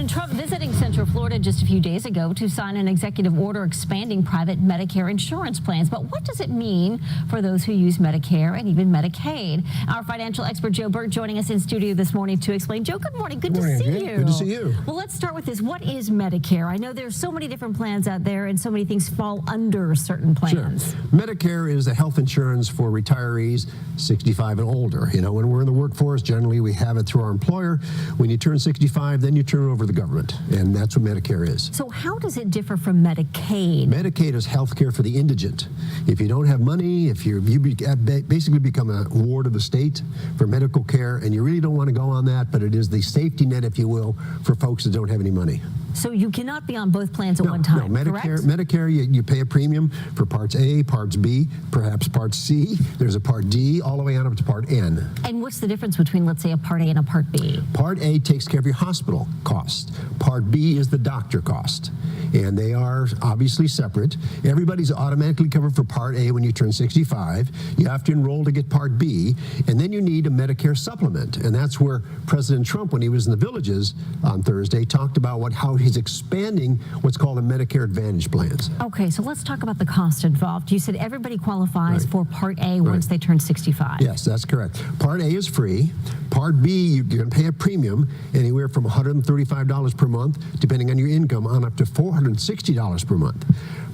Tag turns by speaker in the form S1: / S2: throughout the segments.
S1: President Trump visiting Central Florida just a few days ago to sign an executive order expanding private Medicare insurance plans. But what does it mean for those who use Medicare and even Medicaid? Our financial expert Joe Bert joining us in studio this morning to explain. Joe, good morning. Good to see you.
S2: Good to see you.
S1: Well, let's start with this. What is Medicare? I know there's so many different plans out there and so many things fall under certain plans.
S2: Sure. Medicare is the health insurance for retirees 65 and older. You know, when we're in the workforce, generally we have it through our employer. When you turn 65, then you turn it over to the government, and that's what Medicare is.
S1: So how does it differ from Medicaid?
S2: Medicaid is health care for the indigent. If you don't have money, if you basically become a ward of the state for medical care, and you really don't want to go on that, but it is the safety net, if you will, for folks that don't have any money.
S1: So you cannot be on both plans at one time,
S2: no,
S1: correct?
S2: Medicare, you pay a premium for Parts A, Parts B, perhaps Part C. There's a Part D, all the way on up to Part N.
S1: And what's the difference between, let's say, a Part A and a Part B?
S2: Part A takes care of your hospital cost. Part B is the doctor cost. And they are obviously separate. Everybody's automatically covered for Part A when you turn 65. You have to enroll to get Part B, and then you need a Medicare supplement. And that's where President Trump, when he was in the Villages on Thursday, talked about how he's expanding what's called the Medicare Advantage plans.
S1: Okay, so let's talk about the cost involved. You said everybody qualifies for Part A once they turn 65.
S2: Yes, that's correct. Part A is free. Part B, you're going to pay a premium anywhere from $135 per month, depending on your income, on up to $460 per month.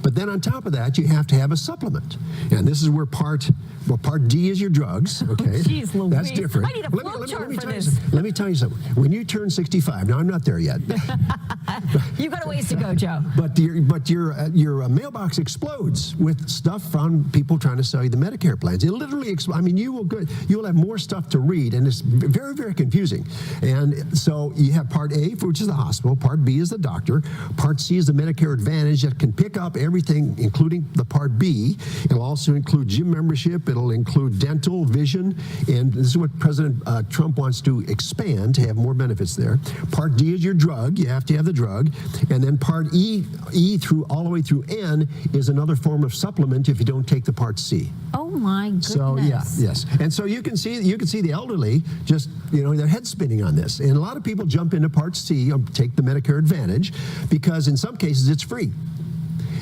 S2: But then on top of that, you have to have a supplement. And this is where Part D is your drugs, okay?
S1: Oh, geez, Louise.
S2: That's different.
S1: I need a flow chart for this.
S2: Let me tell you something. When you turn 65, now I'm not there yet.
S1: You've got a ways to go, Joe.
S2: But your mailbox explodes with stuff from people trying to sell you the Medicare plans. It literally, I mean, you will have more stuff to read, and it's very, very confusing. And so you have Part A, which is the hospital. Part B is the doctor. Part C is the Medicare Advantage that can pick up everything, including the Part B. It'll also include gym membership. It'll include dental, vision, and this is what President Trump wants to expand to have more benefits there. Part D is your drug. You have to have the drug. And then Part E through all the way through N is another form of supplement if you don't take the Part C.
S1: Oh my goodness.
S2: So yes. And so you can see the elderly just, you know, their head spinning on this. And a lot of people jump into Part C, take the Medicare Advantage, because in some cases it's free.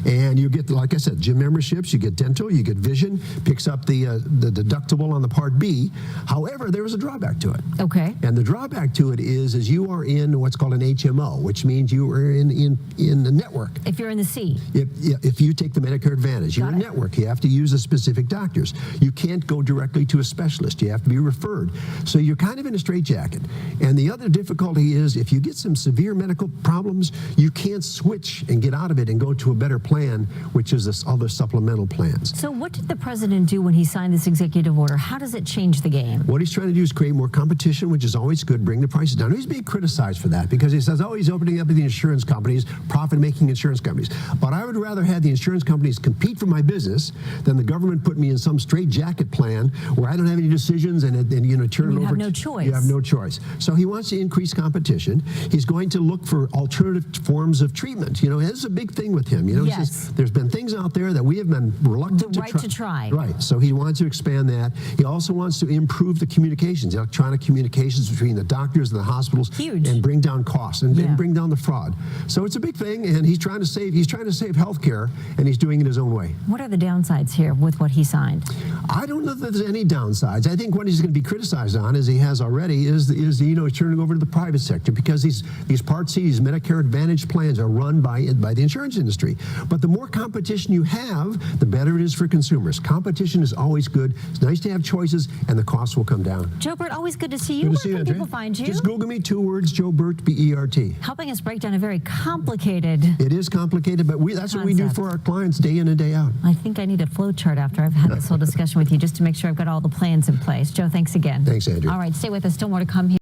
S2: And you get, like I said, gym memberships, you get dental, you get vision, picks up the deductible on the Part B. However, there is a drawback to it.
S1: Okay.
S2: And the drawback to it is you are in what's called an HMO, which means you are in the network.
S1: If you're in the C.
S2: If you take the Medicare Advantage, you're in network. You have to use the specific doctors. You can't go directly to a specialist. You have to be referred. So you're kind of in a straitjacket. And the other difficulty is if you get some severe medical problems, you can't switch and get out of it and go to a better plan, which is this other supplemental plans.
S1: So what did the president do when he signed this executive order? How does it change the game?
S2: What he's trying to do is create more competition, which is always good, bring the prices down. He's being criticized for that because he says, oh, he's opening up the insurance companies, profit-making insurance companies. But I would rather have the insurance companies compete for my business than the government put me in some straitjacket plan where I don't have any decisions and you know, turn it over.
S1: You have no choice.
S2: You have no choice. So he wants to increase competition. He's going to look for alternative forms of treatment. You know, this is a big thing with him. You know,
S1: yes.
S2: There's been things out there that we have been reluctant
S1: to try.
S2: Right. So he wants to expand that. He also wants to improve the communications, electronic communications between the doctors and the hospitals.
S1: Huge. And
S2: bring down costs and bring down the fraud. So it's a big thing, and he's trying to save health care, and he's doing it his own way.
S1: What are the downsides here with what he signed?
S2: I don't know that there's any downsides. I think what he's going to be criticized on, as he has already, is you know, turning over to the private sector, because these Part C, these Medicare Advantage plans are run by the insurance industry. But the more competition you have, the better it is for consumers. Competition is always good. It's nice to have choices, and the costs will come down.
S1: Joe Bert, always good to see you.
S2: Good to see you,
S1: Where can people find you?
S2: Just Google me, 2 words, Joe Bert, B-E-R-T.
S1: Helping us break down a very complicated
S2: It is complicated, but that's
S1: concept.
S2: what we do for our clients day in and day out.
S1: I think I need a flow chart after I've had this whole discussion with you just to make sure I've got all the plans in place. Joe, thanks again.
S2: Thanks, Andrew.
S1: All right, stay with us. Still more to come here.